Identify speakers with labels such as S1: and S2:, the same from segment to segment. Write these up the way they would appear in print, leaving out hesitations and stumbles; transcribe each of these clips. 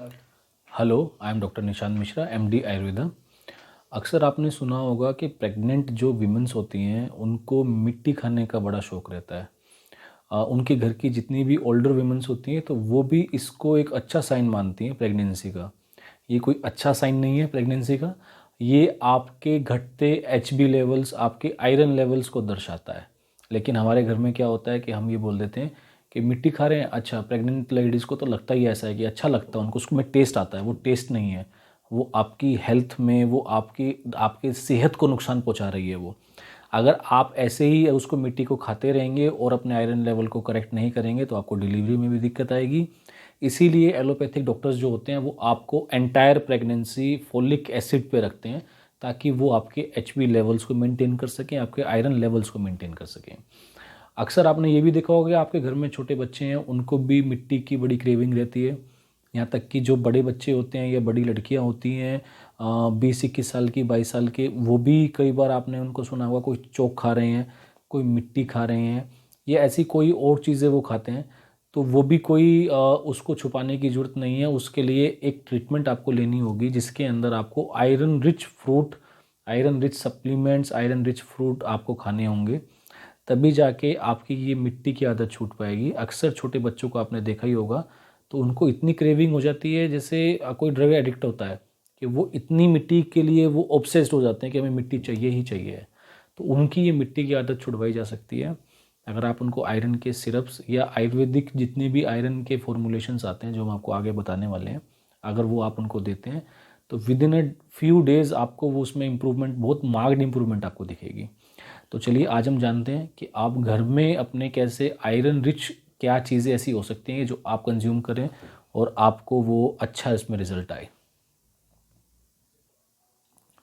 S1: Hello, I am doctor Nishant Mishra, MD Ayurveda. अक्सर आपने सुना होगा कि प्रेग्नेंट जो वीमेंस होती हैं उनको मिट्टी खाने का बड़ा शौक़ रहता है। उनके घर की जितनी भी ओल्डर वीमेंस होती हैं तो वो भी इसको एक अच्छा साइन मानती हैं प्रेगनेंसी का। ये कोई अच्छा साइन नहीं है प्रेगनेंसी का, ये आपके घटते एचबी लेवल्स, आपके आयरन लेवल्स को दर्शाता है। लेकिन हमारे घर में क्या होता है कि हम ये बोल देते हैं कि मिट्टी खा रहे हैं, अच्छा प्रेग्नेंट लेडीज़ को तो लगता ही ऐसा है कि अच्छा लगता है उनको, उसमें टेस्ट आता है। वो टेस्ट नहीं है, वो आपकी हेल्थ में, वो आपकी आपके सेहत को नुकसान पहुंचा रही है। वो अगर आप ऐसे ही उसको मिट्टी को खाते रहेंगे और अपने आयरन लेवल को करेक्ट नहीं करेंगे तो आपको डिलीवरी में भी दिक्कत आएगी। इसीलिए एलोपैथिक डॉक्टर्स जो होते हैं वो आपको एंटायर प्रेगनेंसी फोलिक एसिड पे रखते हैं ताकि वो आपके एचबी लेवल्स को मेंटेन कर सकें, आपके आयरन लेवल्स को मेंटेन कर सकें। अक्सर आपने ये भी देखा होगा कि आपके घर में छोटे बच्चे हैं, उनको भी मिट्टी की बड़ी क्रेविंग रहती है। यहाँ तक कि जो बड़े बच्चे होते हैं या बड़ी लड़कियाँ होती हैं 20-21 साल की, 22 साल के, वो भी कई बार आपने उनको सुना होगा कोई चौक खा रहे हैं, कोई मिट्टी खा रहे हैं या ऐसी कोई और चीज़ें वो खाते हैं। तो वो भी कोई उसको छुपाने की ज़रूरत नहीं है। उसके लिए एक ट्रीटमेंट आपको लेनी होगी जिसके अंदर आपको iron rich fruit, iron rich supplements, iron rich fruit आपको खाने होंगे। तभी जाके आपकी ये मिट्टी की आदत छूट पाएगी। अक्सर छोटे बच्चों को आपने देखा ही होगा तो उनको इतनी क्रेविंग हो जाती है जैसे कोई ड्रग एडिक्ट होता है कि वो इतनी मिट्टी के लिए वो ऑब्सेस्ड हो जाते हैं कि हमें मिट्टी चाहिए ही चाहिए। तो उनकी ये मिट्टी की आदत छुड़वाई जा सकती है अगर आप उनको आयरन के सिरप्स या आयुर्वेदिक जितने भी आयरन के फॉर्मुलेशंस आते हैं जो हम आपको आगे बताने वाले हैं, अगर वो आप उनको देते हैं तो with in a few days आपको वो उसमें इम्प्रूवमेंट, बहुत मार्क्ड इम्प्रूवमेंट आपको दिखेगी। तो चलिए आज हम जानते हैं कि आप घर में अपने कैसे आयरन रिच क्या चीज़ें ऐसी हो सकती हैं जो आप कंज्यूम करें और आपको वो अच्छा इसमें रिजल्ट आए।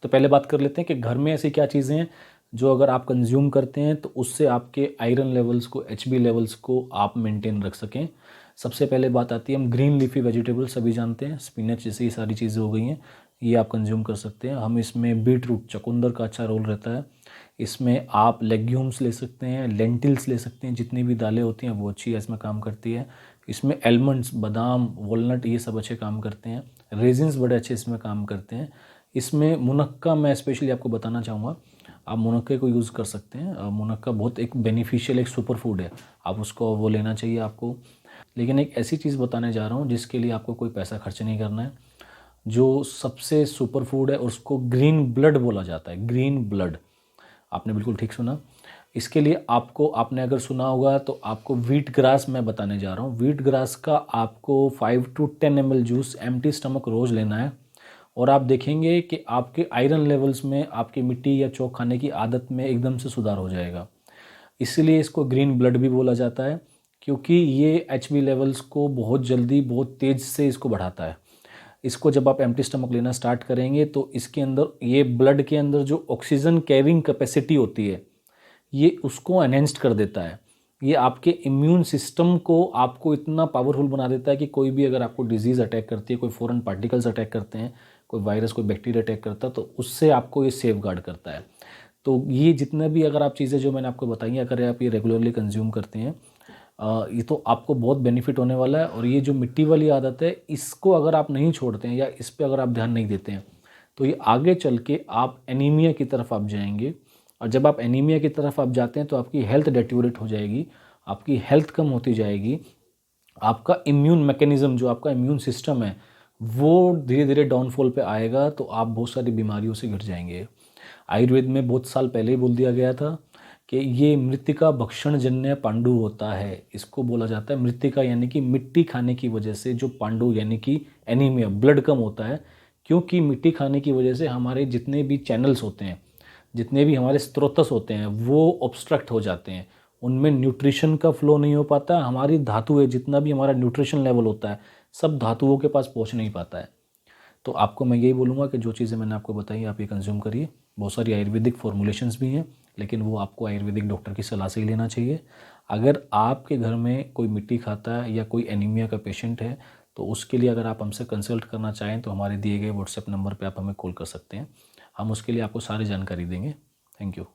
S1: तो पहले बात कर लेते हैं कि घर में ऐसी क्या चीज़ें हैं जो अगर आप कंज्यूम करते हैं तो उससे आपके आयरन लेवल्स को, एचबी लेवल्स को आप मेंटेन रख सकें। सबसे पहले बात आती है, हम ग्रीन लीफी वेजिटेबल्स सभी जानते हैं, स्पिनच जैसी ये सारी चीज़ें हो गई हैं, ये आप कंज्यूम कर सकते हैं। हम इसमें बीट रूट, चुकंदर का अच्छा रोल रहता है। इसमें आप लेग्यूम्स ले सकते हैं, लेंटिल्स ले सकते हैं, जितनी भी दालें होती हैं वो अच्छी है, इसमें काम करती है। इसमें एलमंड्स, बादाम, वॉलनट, ये सब अच्छे काम करते हैं। रेजिन्स बड़े अच्छे इसमें काम करते हैं। इसमें मुनक्का मैं स्पेशली आपको बताना चाहूँगा, आप मुनक्के को यूज़ कर सकते हैं। मुनक्का बहुत एक बेनिफिशियल, एक सुपर फूड है, आप उसको वो लेना चाहिए आपको। लेकिन एक ऐसी चीज़ बताने जा रहा हूँ जिसके लिए आपको कोई पैसा खर्च नहीं करना है, जो सबसे सुपर फूड है और उसको ग्रीन ब्लड बोला जाता है। ग्रीन ब्लड, आपने बिल्कुल ठीक सुना। इसके लिए आपको, आपने अगर सुना होगा तो आपको व्हीट ग्रास मैं बताने जा रहा हूँ। व्हीट ग्रास का आपको 5 to 10 ml juice empty stomach रोज़ लेना है और आप देखेंगे कि आपके आयरन लेवल्स में, आपकी मिट्टी या चौक खाने की आदत में एकदम से सुधार हो जाएगा। इसलिए इसको ग्रीन ब्लड भी बोला जाता है क्योंकि ये एचबी लेवल्स को बहुत जल्दी, बहुत तेज़ से इसको बढ़ाता है। इसको जब आप एम्प्टी स्टमक लेना स्टार्ट करेंगे तो इसके अंदर, ये ब्लड के अंदर जो ऑक्सीजन कैरिंग कैपेसिटी होती है ये उसको एनहेंस्ड कर देता है। ये आपके इम्यून सिस्टम को, आपको इतना पावरफुल बना देता है कि कोई भी अगर आपको डिजीज़ अटैक करती है, कोई फॉरेन पार्टिकल्स अटैक करते हैं, कोई वायरस, कोई बैक्टीरिया अटैक करता है तो उससे आपको ये सेफ गार्ड करता है। तो ये जितना भी अगर आप चीज़ें जो मैंने आपको बताई हैं, अगर आप ये रेगुलरली कंज्यूम करते हैं, ये तो आपको बहुत बेनिफिट होने वाला है। और ये जो मिट्टी वाली आदत है, इसको अगर आप नहीं छोड़ते हैं या इस पे अगर आप ध्यान नहीं देते हैं तो ये आगे चल के आप एनीमिया की तरफ आप जाएंगे। और जब आप एनीमिया की तरफ आप जाते हैं तो आपकी हेल्थ डेट्यूरेट हो जाएगी, आपकी हेल्थ कम होती जाएगी, आपका इम्यून मैकेनिज़्म, जो आपका इम्यून सिस्टम है वो धीरे धीरे डाउनफॉल पे आएगा, तो आप बहुत सारी बीमारियों से घिर जाएंगे। आयुर्वेद में बहुत साल पहले ही बोल दिया गया था कि ये मृतिका भक्षण जन्य पांडु होता है। इसको बोला जाता है मृतिका, यानी कि मिट्टी खाने की वजह से जो पांडु यानी कि एनीमिया, ब्लड कम होता है। क्योंकि मिट्टी खाने की वजह से हमारे जितने भी चैनल्स होते हैं, जितने भी हमारे स्रोतस होते हैं वो ऑब्स्ट्रक्ट हो जाते हैं, उनमें न्यूट्रिशन का फ्लो नहीं हो पाता। हमारी धातु है, जितना भी हमारा न्यूट्रिशन लेवल होता है सब धातुओं के पास पहुंच नहीं पाता है। तो आपको मैं यही बोलूँगा कि जो चीज़ें मैंने आपको बताई आप ये कंज्यूम करिए। बहुत सारी आयुर्वेदिक फॉर्मुलेशंस भी हैं लेकिन वो आपको आयुर्वेदिक डॉक्टर की सलाह से ही लेना चाहिए। अगर आपके घर में कोई मिट्टी खाता है या कोई एनीमिया का पेशेंट है तो उसके लिए अगर आप हमसे कंसल्ट करना चाहें तो हमारे दिए गए व्हाट्सएप नंबर पर आप हमें कॉल कर सकते हैं। हम उसके लिए आपको सारी जानकारी देंगे। Thank you.